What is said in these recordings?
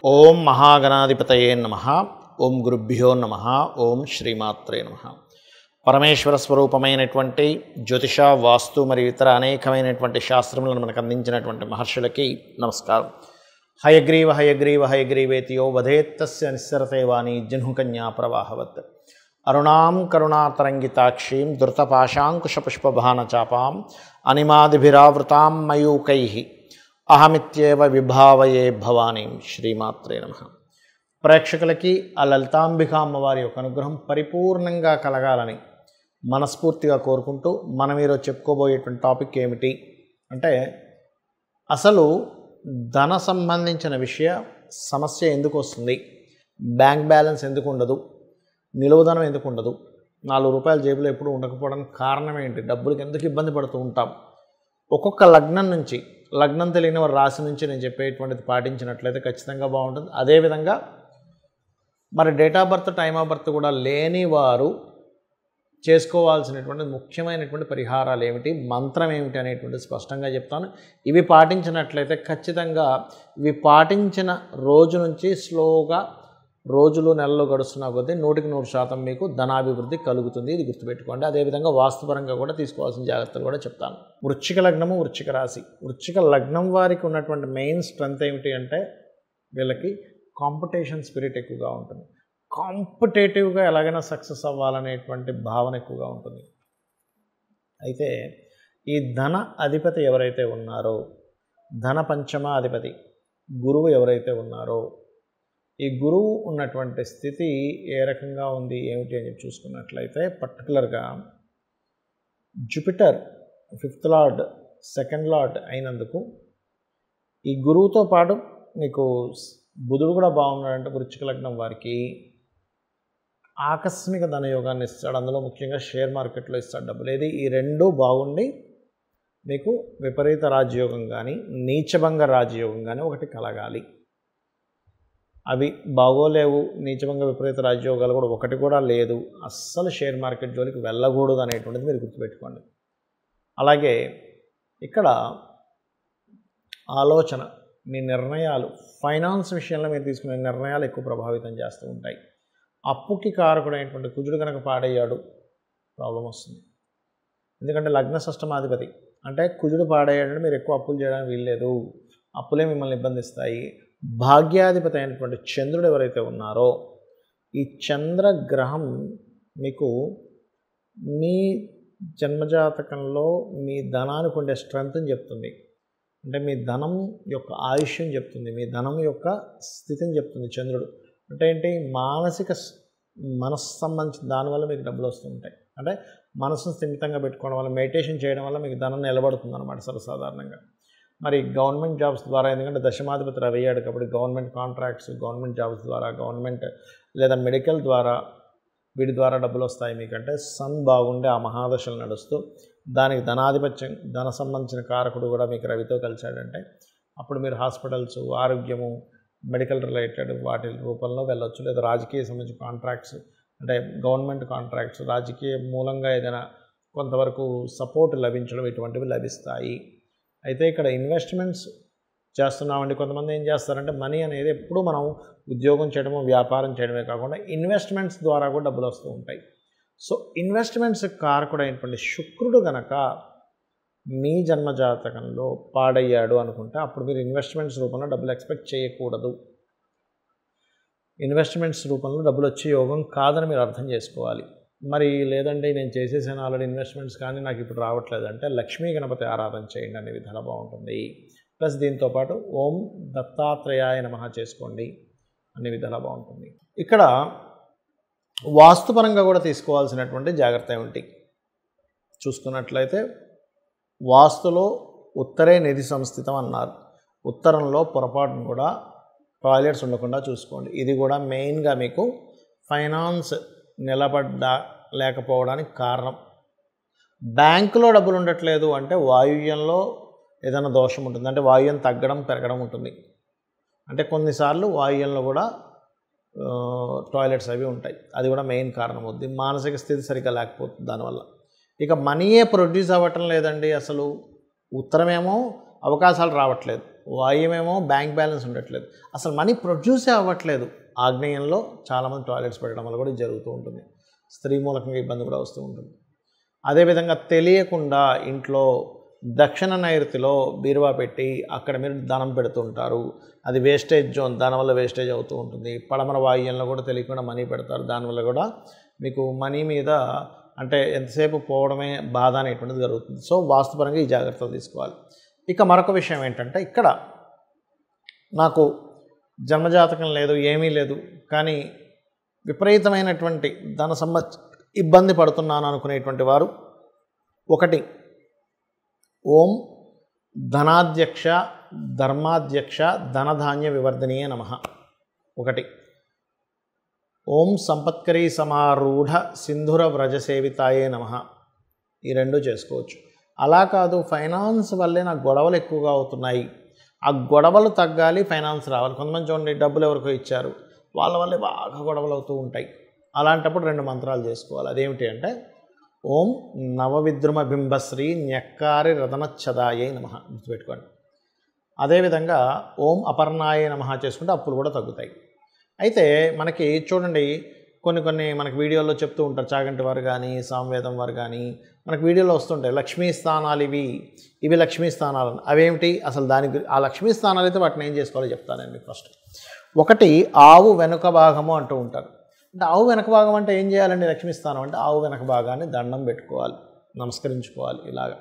ఓం మహాగణాధిపతయే నమః. ఓం గురుభ్యో నమః. ఓం శ్రీమాత్రే నమః. పరమేశ్వర స్వరూపమైనటువంటి జ్యోతిష, వాస్తు మరియు ఇతర అనేకమైనటువంటి శాస్త్రములను మనకు అందించినటువంటి మహర్షులకి నమస్కారం. హయగ్రీవ హయగ్రీవ హయగ్రీవేతియో వధేత్తస్య నిస్సరతే వాణి జహ్నుకన్యా ప్రవాహవత్. అరుణాం కరుణాతరంగితాక్షీం ధృతపాశాంకుశపుష్పభానచాపాం అనిమాదిభిరావృతాం మయూకైః అహమిత్యేవ విభావయే భవానీం. శ్రీమాత్రే నమః. ప్రేక్షకులకి ఆ లలితాంబిక అమ్మవారి యొక్క అనుగ్రహం పరిపూర్ణంగా కలగాలని మనస్ఫూర్తిగా కోరుకుంటూ మనం ఈరోజు చెప్పుకోబోయేటువంటి టాపిక్ ఏమిటి అంటే, అసలు ధన సంబంధించిన సమస్య ఎందుకు వస్తుంది, బ్యాంక్ బ్యాలెన్స్ ఎందుకు ఉండదు, నిలువధనం ఎందుకు ఉండదు, 4 రూపాయల జేబులో ఎప్పుడు ఉండకపోవడానికి కారణం ఏంటి, డబ్బులకి ఎందుకు ఇబ్బంది పడుతూ ఉంటాం, ఒక్కొక్క లగ్నం నుంచి, లగ్నం తెలియని వారి రాశి నుంచి నేను చెప్పేటువంటిది పాటించినట్లయితే ఖచ్చితంగా బాగుంటుంది. అదేవిధంగా మరి date of birth, time of birth కూడా లేని వారు చేసుకోవాల్సినటువంటి ముఖ్యమైనటువంటి పరిహారాలు ఏమిటి, మంత్రం ఏమిటి అనేటువంటి స్పష్టంగా చెప్తాను. ఇవి పాటించినట్లయితే ఖచ్చితంగా ఇవి పాటించిన రోజు నుంచి స్లోగా రోజులు నెలలు గడుస్తున్న కొద్దీ 100% మీకు ధనాభివృద్ధి కలుగుతుంది. ఇది గుర్తుపెట్టుకోండి. అదేవిధంగా వాస్తుపరంగా కూడా తీసుకోవాల్సిన జాగ్రత్తలు కూడా చెప్తాను. వృశ్చిక లగ్నము, వృశ్చిక రాశి. వృశ్చిక లగ్నం వారికి ఉన్నటువంటి మెయిన్ స్ట్రెంత్ ఏమిటి అంటే, వీళ్ళకి కాంపిటీషన్ స్పిరిట్ ఎక్కువగా ఉంటుంది. కాంపిటేటివ్గా ఎలాగైనా సక్సెస్ అవ్వాలనేటువంటి భావన ఎక్కువగా ఉంటుంది. అయితే ఈ ధన అధిపతి ఎవరైతే ఉన్నారో, ధన పంచమ అధిపతి గురువు ఎవరైతే ఉన్నారో, ఈ గురువు ఉన్నటువంటి స్థితి ఏ రకంగా ఉంది ఏమిటి అని చూసుకున్నట్లయితే, పర్టికులర్గా Jupiter 5th lord, 2nd lord అయినందుకు ఈ గురువుతో పాటు మీకు బుధుడు కూడా బాగున్నాడంటే వృశ్చిక లగ్నం వారికి ఆకస్మిక ధనయోగాన్ని ఇస్తాడు. అందులో ముఖ్యంగా షేర్ మార్కెట్లో ఇస్తాడు డబ్బులు. ఏది ఈ రెండూ బాగుండి మీకు విపరీత రాజయోగం కానీ నీచభంగ రాజయోగం కానీ ఒకటి కలగాలి. అవి బాగోలేవు. నీచభంగ విపరీత రాజయోగాలు కూడా ఒకటి కూడా లేదు. అస్సలు షేర్ మార్కెట్ జోలికి వెళ్ళకూడదు అనేటువంటిది మీరు గుర్తుపెట్టుకోండి. అలాగే ఇక్కడ ఆలోచన, మీ నిర్ణయాలు, ఫైనాన్స్ విషయంలో మీరు తీసుకునే నిర్ణయాలు ఎక్కువ ప్రభావితం చేస్తూ ఉంటాయి. అప్పుకి కారకుడైనటువంటి కుజుడు కనుక పాడయ్యాడు, ప్రాబ్లం వస్తుంది. ఎందుకంటే లగ్న షష్టమాధిపతి అంటే కుజుడు పాడయ్యాడంటే మీరు ఎక్కువ అప్పులు చేయడానికి వీల్లేదు. అప్పులే మిమ్మల్ని ఇబ్బందిస్తాయి. భాగ్యాధిపతి అయినటువంటి చంద్రుడు ఎవరైతే ఉన్నారో, ఈ చంద్రగ్రహం మీకు మీ జన్మజాతకంలో మీ ధనానికి ఉండే స్ట్రెంగ్త్ని చెప్తుంది. అంటే మీ ధనం యొక్క ఆయుష్యం చెప్తుంది, మీ ధనం యొక్క స్థితిని చెప్తుంది చంద్రుడు. అంటే ఏంటి, మనస్సు సంబంధించిన దానివల్ల మీకు డబ్బులు వస్తూ ఉంటాయి. అంటే మనసును స్థిమితంగా పెట్టుకోవడం వల్ల, మెడిటేషన్ చేయడం వల్ల మీకు ధనం నిలబడుతుంది అన్నమాట సర్వసాధారణంగా. మరి గవర్నమెంట్ జాబ్స్ ద్వారా, ఎందుకంటే దశమాధిపతి అయ్యాడు కాబట్టి గవర్నమెంట్ కాంట్రాక్ట్స్, గవర్నమెంట్ జాబ్స్ ద్వారా, గవర్నమెంట్ లేదా మెడికల్ ద్వారా, వీటి ద్వారా డబ్బులు వస్తాయి. మీకంటే సన్ బాగుండే ఆ మహాదశలు నడుస్తూ దానికి ధనాధిపత్యం, ధన సంబంధించిన కారకుడు కూడా మీకు రవితో కలిశాడంటే అప్పుడు మీరు హాస్పిటల్స్, ఆరోగ్యము, మెడికల్ రిలేటెడ్ వాటి రూపంలో వెళ్ళొచ్చు. లేదా రాజకీయ సంబంధించిన కాంట్రాక్ట్స్, అంటే గవర్నమెంట్ కాంట్రాక్ట్స్, రాజకీయ మూలంగా ఏదైనా కొంతవరకు సపోర్ట్ లభించడం, ఇటువంటివి లభిస్తాయి. అయితే ఇక్కడ ఇన్వెస్ట్మెంట్స్ చేస్తున్నామండి. కొంతమంది ఏం చేస్తారంటే, మనీ అనేది ఎప్పుడు మనం ఉద్యోగం చేయడము, వ్యాపారం చేయడమే కాకుండా ఇన్వెస్ట్మెంట్స్ ద్వారా కూడా డబ్బులు వస్తూ ఉంటాయి. సో ఇన్వెస్ట్మెంట్స్ కారకుడైనటువంటి శుక్రుడు గనక మీ జన్మజాతకంలో పాడయ్యాడు అనుకుంటే అప్పుడు మీరు ఇన్వెస్ట్మెంట్స్ రూపంలో డబ్బులు ఎక్స్పెక్ట్ చేయకూడదు. ఇన్వెస్ట్మెంట్స్ రూపంలో డబ్బులు వచ్చే యోగం కాదని మీరు అర్థం చేసుకోవాలి. మరి లేదంటే నేను చేసేసాను ఆల్రెడీ ఇన్వెస్ట్మెంట్స్ కానీ నాకు ఇప్పుడు రావట్లేదు అంటే లక్ష్మీ గణపతి ఆరాధన చేయండి, అనే విధాలు బాగుంటుంది. ప్లస్ దీంతోపాటు ఓం దత్తాత్రేయాయ నమః చేసుకోండి, అనే విధాలు బాగుంటుంది. ఇక్కడ వాస్తుపరంగా కూడా తీసుకోవాల్సినటువంటి జాగ్రత్త ఏమిటి చూసుకున్నట్లయితే, వాస్తులో ఉత్తరే నిధి సంస్థితం అన్నారు. ఉత్తరంలో పొరపాటును కూడా టాయిలెట్స్ ఉండకుండా చూసుకోండి. ఇది కూడా మెయిన్గా మీకు ఫైనాన్స్ లేకపోవడానికి కారణం. బ్యాంకులో డబ్బులు ఉండట్లేదు అంటే వాయువ్యంలో ఏదైనా దోషం ఉంటుంది. అంటే వాయువ్యం తగ్గడం పెరగడం ఉంటుంది. అంటే కొన్నిసార్లు వాయువ్యంలో కూడా టాయిలెట్స్ అవి ఉంటాయి. అది కూడా మెయిన్ కారణం అవుద్ది. మానసిక స్థితి సరిగ్గా లేకపోతుంది దానివల్ల. ఇక మనీయే ప్రొడ్యూస్ అవ్వటం లేదండి. అసలు ఉత్తరమేమో అవకాశాలు రావట్లేదు, వాయువేమో బ్యాంక్ బ్యాలెన్స్ ఉండట్లేదు, అసలు మనీ ప్రొడ్యూసే అవ్వట్లేదు. ఆగ్నేయంలో చాలామంది టాయిలెట్స్ పెట్టడం వల్ల కూడా జరుగుతూ ఉంటుంది. స్త్రీ మూలకంగా ఇబ్బంది కూడా వస్తూ ఉంటుంది. అదేవిధంగా తెలియకుండా ఇంట్లో దక్షిణ నైరుతిలో బీరువా పెట్టి అక్కడ మీరు ధనం పెడుతుంటారు, అది వేస్టేజ్ జోన్, దానివల్ల వేస్టేజ్ అవుతూ ఉంటుంది. పడమర వాయువ్యంలో కూడా తెలియకుండా మనీ పెడతారు, దానివల్ల కూడా మీకు మనీ మీద అంటే ఎంతసేపు పోవడమే బాధ అనేటువంటిది జరుగుతుంది. సో వాస్తుపరంగా ఈ జాగ్రత్తలు తీసుకోవాలి. ఇక మరొక విషయం ఏంటంటే, ఇక్కడ నాకు జన్మజాతకం లేదు, ఏమీ లేదు, కానీ విపరీతమైనటువంటి ధన ఇబ్బంది పడుతున్నాను అనుకునేటువంటి వారు, ఒకటి ఓం ధనాధ్యక్ష ధర్మాధ్యక్ష ధనధాన్య వివర్ధనీయ నమః, ఒకటి ఓం సంపత్కరీ సమారూఢ సింధుర వ్రజసేవితాయే నమః, ఈ రెండు చేసుకోవచ్చు. అలా కాదు, ఫైనాన్స్ వల్లే నాకు గొడవలు ఎక్కువగా అవుతున్నాయి, ఆ గొడవలు తగ్గాలి, ఫైనాన్స్ రావాలి. కొంతమంది చూడండి, డబ్బులు ఎవరికో ఇచ్చారు, వాళ్ళ వల్లే బాగా గొడవలు అవుతూ ఉంటాయి. అలాంటప్పుడు 2 మంత్రాలు చేసుకోవాలి. అదేమిటి అంటే, ఓం నవవిద్రుమ బింబశ్రీ న్యక్కారి రతనచ్చదాయే నమః, గుర్తుపెట్టుకోండి. అదేవిధంగా ఓం అపర్ణాయే నమః చేసుకుంటే అప్పులు కూడా తగ్గుతాయి. అయితే మనకి చూడండి, కొన్ని మనకి వీడియోల్లో చెప్తూ ఉంటారు, చాగంటి వారు కానీ సామవేదం వారు కానీ మనకు వీడియోలో వస్తుంటాయి, లక్ష్మీ స్థానాలు ఇవి లక్ష్మీ స్థానాలు. అవేమిటి అసలు? ఆ లక్ష్మీ స్థానాలు అయితే వాటిని ఏం చేసుకోవాలో చెప్తాను నేను మీకు. ఫస్ట్ ఒకటి ఆవు వెనుక భాగము అంటూ ఉంటారు. అంటే ఆవు వెనక భాగం అంటే ఏం చేయాలండి? లక్ష్మీ స్థానం అంటే ఆవు వెనక భాగాన్ని దండం పెట్టుకోవాలి, నమస్కరించుకోవాలి. ఇలాగా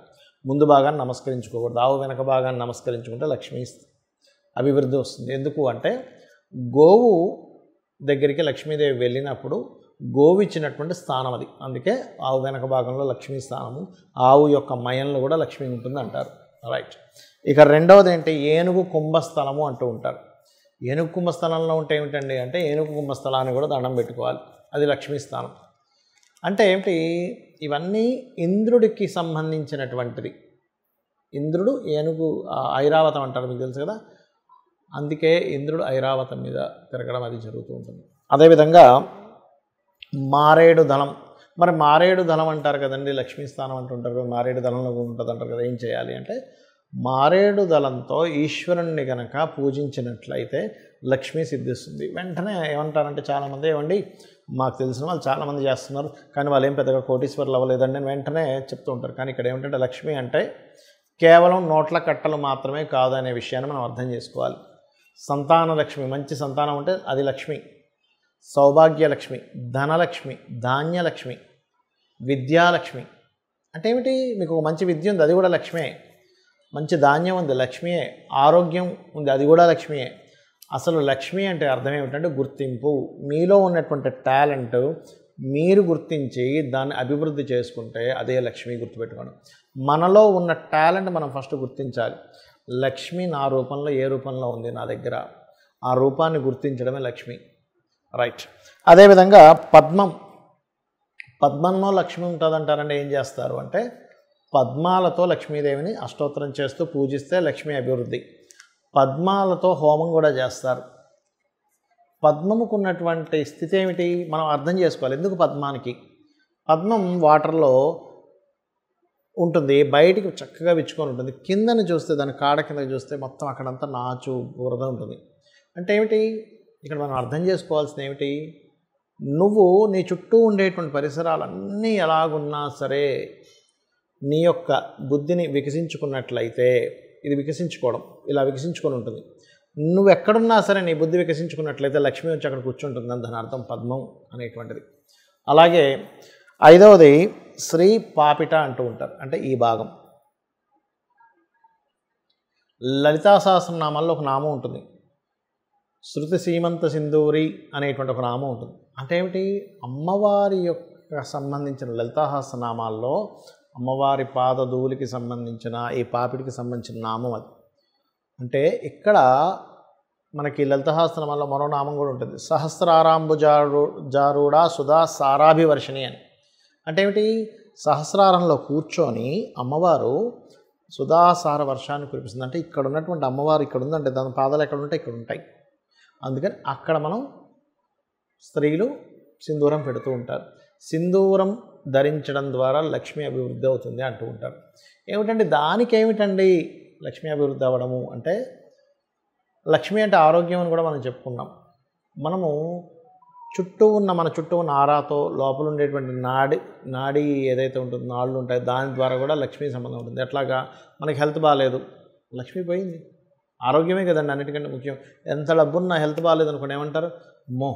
ముందు భాగాన్ని నమస్కరించుకోకూడదు, ఆవు వెనక భాగాన్ని నమస్కరించుకుంటే లక్ష్మీ అభివృద్ధి వస్తుంది. ఎందుకు అంటే, గోవు దగ్గరికి లక్ష్మీదేవి వెళ్ళినప్పుడు గోవు ఇచ్చినటువంటి స్థానం అది, అందుకే ఆవు వెనక భాగంలో లక్ష్మీ స్థానము, ఆవు యొక్క మయంలో కూడా లక్ష్మీ ఉంటుంది అంటారు. రైట్. ఇక రెండవది ఏంటి? ఏనుగు కుంభస్థలము అంటూ ఉంటారు. ఏనుగు కుంభస్థలంలో ఉంటే ఏమిటండి అంటే, ఏనుగు కుంభస్థలాన్ని కూడా దండం పెట్టుకోవాలి, అది లక్ష్మీ స్థానం. అంటే ఏమిటి? ఇవన్నీ ఇంద్రుడికి సంబంధించినటువంటిది. ఇంద్రుడు ఏనుగు ఐరావతం అంటారు, మీకు తెలుసు కదా, అందుకే ఇంద్రుడు ఐరావతం మీద తిరగడం అది జరుగుతూ ఉంటుంది. అదేవిధంగా మారేడు దళం, మరి మారేడు దళం అంటారు కదండి, లక్ష్మీ స్థానం అంటుంటారు, మారేడు దళంలో ఉంటుంది అంటారు కదా. ఏం చేయాలి అంటే, మారేడు దళంతో ఈశ్వరుణ్ణి కనుక పూజించినట్లయితే లక్ష్మీ సిద్ధిస్తుంది. వెంటనే ఏమంటారంటే చాలామంది, ఏమండి మాకు తెలిసిన వాళ్ళు చాలామంది చేస్తున్నారు కానీ వాళ్ళు ఏం పెద్దగా కోటీశ్వరులు అవ్వలేదండి అని వెంటనే చెప్తూ ఉంటారు. కానీ ఇక్కడ ఏమిటంటే, లక్ష్మి అంటే కేవలం నోట్ల కట్టలు మాత్రమే కాదు అనే విషయాన్ని మనం అర్థం చేసుకోవాలి. సంతాన లక్ష్మి, మంచి సంతానం ఉంటే అది లక్ష్మి, సౌభాగ్యలక్ష్మి, ధనలక్ష్మి, ధాన్యలక్ష్మి, విద్యాలక్ష్మి. అంటే ఏమిటి? మీకు ఒక మంచి విద్య ఉంది, అది కూడా లక్ష్మే. మంచి ధాన్యం ఉంది, లక్ష్మియే. ఆరోగ్యం ఉంది, అది కూడా లక్ష్మియే. అసలు లక్ష్మి అంటే అర్థం ఏమిటంటే గుర్తింపు. మీలో ఉన్నటువంటి టాలెంట్ మీరు గుర్తించి దాన్ని అభివృద్ధి చేసుకుంటే అదే లక్ష్మి, గుర్తుపెట్టుకోండి. మనలో ఉన్న టాలెంట్ మనం ఫస్ట్ గుర్తించాలి. లక్ష్మి నా రూపంలో ఏ రూపంలో ఉంది నా దగ్గర, ఆ రూపాన్ని గుర్తించడమే లక్ష్మి. రైట్. అదేవిధంగా పద్మంలో లక్ష్మి ఉంటుందంటారంటే ఏం చేస్తారు అంటే, పద్మాలతో లక్ష్మీదేవిని అష్టోత్తరం చేస్తూ పూజిస్తే లక్ష్మీ అభివృద్ధి. పద్మాలతో హోమం కూడా చేస్తారు. పద్మముకు ఉన్నటువంటి స్థితి ఏమిటి మనం అర్థం చేసుకోవాలి. ఎందుకు పద్మానికి? పద్మం వాటర్లో ఉంటుంది, బయటికి చక్కగా విచ్చుకొని ఉంటుంది, కిందని చూస్తే దాని కాడ కింద చూస్తే మొత్తం అక్కడంతా నాచు బురద ఉంటుంది. అంటే ఏమిటి? ఇక్కడ మనం అర్థం చేసుకోవాల్సింది ఏమిటి? నువ్వు నీ చుట్టూ ఉండేటువంటి పరిసరాలన్నీ ఎలాగున్నా సరే నీ యొక్క బుద్ధిని వికసించుకున్నట్లయితే, ఇది వికసించుకోవడం ఇలా వికసించుకొని ఉంటుంది, నువ్వు ఎక్కడున్నా సరే నీ బుద్ధి వికసించుకున్నట్లయితే లక్ష్మి వచ్చి అక్కడ కూర్చుంటుందని దాని అర్థం పద్మం అనేటువంటిది. అలాగే ఐదవది శ్రీ పాపిట అంటూ ఉంటారు. అంటే ఈ భాగం లలితా సహస్రనామాల్లో ఒక నామం ఉంటుంది, శృతి సీమంత సింధూరి అనేటువంటి ఒక నామం ఉంటుంది. అంటే ఏమిటి? అమ్మవారి యొక్క సంబంధించిన లలితా సహస్రనామాల్లో అమ్మవారి పాదధూలికి సంబంధించిన ఈ పాపిడికి సంబంధించిన నామం అది. అంటే ఇక్కడ మనకి లలిత సహస్రనామాల్లో మరో నామం కూడా ఉంటుంది, సహస్రారాంబుజారూఢ సుధా సారాభివర్షిణి అని. అంటే ఏమిటి? సహస్రారంలో కూర్చొని అమ్మవారు సుధాసార వర్షాన్ని కురిపిస్తుంది. అంటే ఇక్కడ ఉన్నటువంటి అమ్మవారు ఇక్కడ ఉందంటే దాని పాదాలు ఎక్కడ ఉంటాయి? ఇక్కడ ఉంటాయి. అందుకని అక్కడ మనం స్త్రీలు సింధూరం పెడుతూ ఉంటారు. సింధూరం ధరించడం ద్వారా లక్ష్మీ అభివృద్ధి అవుతుంది అంటూ ఉంటారు. ఏమిటండి దానికి? ఏమిటండి లక్ష్మీ అభివృద్ధి అవ్వడము అంటే, లక్ష్మి అంటే ఆరోగ్యం అని కూడా మనం చెప్పుకున్నాం. మనము మన చుట్టూ ఉన్న ఆరాతో లోపల ఉండేటువంటి నాడి ఏదైతే ఉంటుందో, నాళ్ళు ఉంటాయి, దాని ద్వారా కూడా లక్ష్మీ సంబంధం ఉంటుంది. ఎట్లాగా మనకి హెల్త్ బాగాలేదు, లక్ష్మి పోయింది. ఆరోగ్యమే కదండి అన్నిటికంటే ముఖ్యం. ఎంత డబ్బున్నా హెల్త్ బాగాలేదు అనుకోండి ఏమంటారు, అమ్మో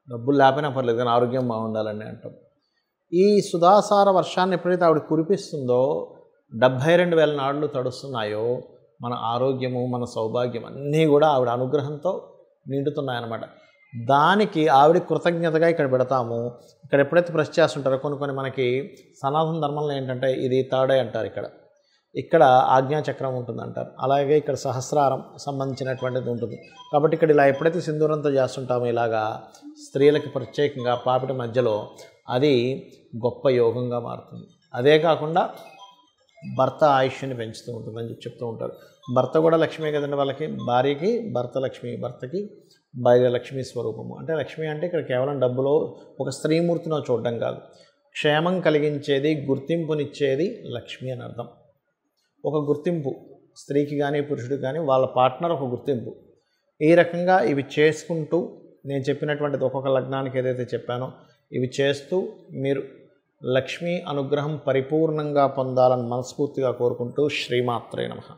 డబ్బులు లేకపోయినా పర్లేదు కానీ ఆరోగ్యం బాగుండాలని అంటాం. ఈ సుధాసార వర్షాన్ని ఎప్పుడైతే ఆవిడ కురిపిస్తుందో 72,000 నాడులు తడుస్తున్నాయో మన ఆరోగ్యము, మన సౌభాగ్యం అన్నీ కూడా ఆవిడ అనుగ్రహంతో నిండుతున్నాయన్నమాట. దానికి ఆవిడ కృతజ్ఞతగా ఇక్కడ పెడతాము. ఇక్కడ ఎప్పుడైతే ప్రెస్ చేస్తుంటారో కొన్ని మనకి సనాతన ధర్మంలో ఏంటంటే ఇది థర్డ్ ఐ అంటారు. ఇక్కడ ఆజ్ఞాచక్రం ఉంటుందంటారు. అలాగే ఇక్కడ సహస్రారం సంబంధించినటువంటిది ఉంటుంది. కాబట్టి ఇక్కడ ఇలా ఎప్పుడైతే సింధూరంతో చేస్తుంటామో ఇలాగా స్త్రీలకి ప్రత్యేకంగా పాపిటి మధ్యలో అది గొప్ప యోగంగా మారుతుంది. అదే కాకుండా భర్త ఆయుష్ని పెంచుతూ ఉంటుందని చెప్తూ ఉంటారు. భర్త కూడా లక్ష్మీ కదండి, వాళ్ళకి భార్యకి భర్త లక్ష్మి, భర్తకి భార్య లక్ష్మీ స్వరూపము. అంటే లక్ష్మి అంటే ఇక్కడ కేవలం డబ్బులో ఒక స్త్రీమూర్తిలో చూడడం కాదు, క్షేమం కలిగించేది, గుర్తింపునిచ్చేది లక్ష్మి అని అర్థం. ఒక గుర్తింపు స్త్రీకి కానీ పురుషుడికి కానీ వాళ్ళ పార్ట్నర్ ఒక గుర్తింపు. ఈ రకంగా ఇవి చేసుకుంటూ నేను చెప్పినటువంటిది ఒక్కొక్క లగ్నానికి ఏదైతే చెప్పానో ఇవి చేస్తూ మీరు లక్ష్మీ అనుగ్రహం పరిపూర్ణంగా పొందాలని మనస్ఫూర్తిగా కోరుకుంటూ శ్రీమాత్రే నమః.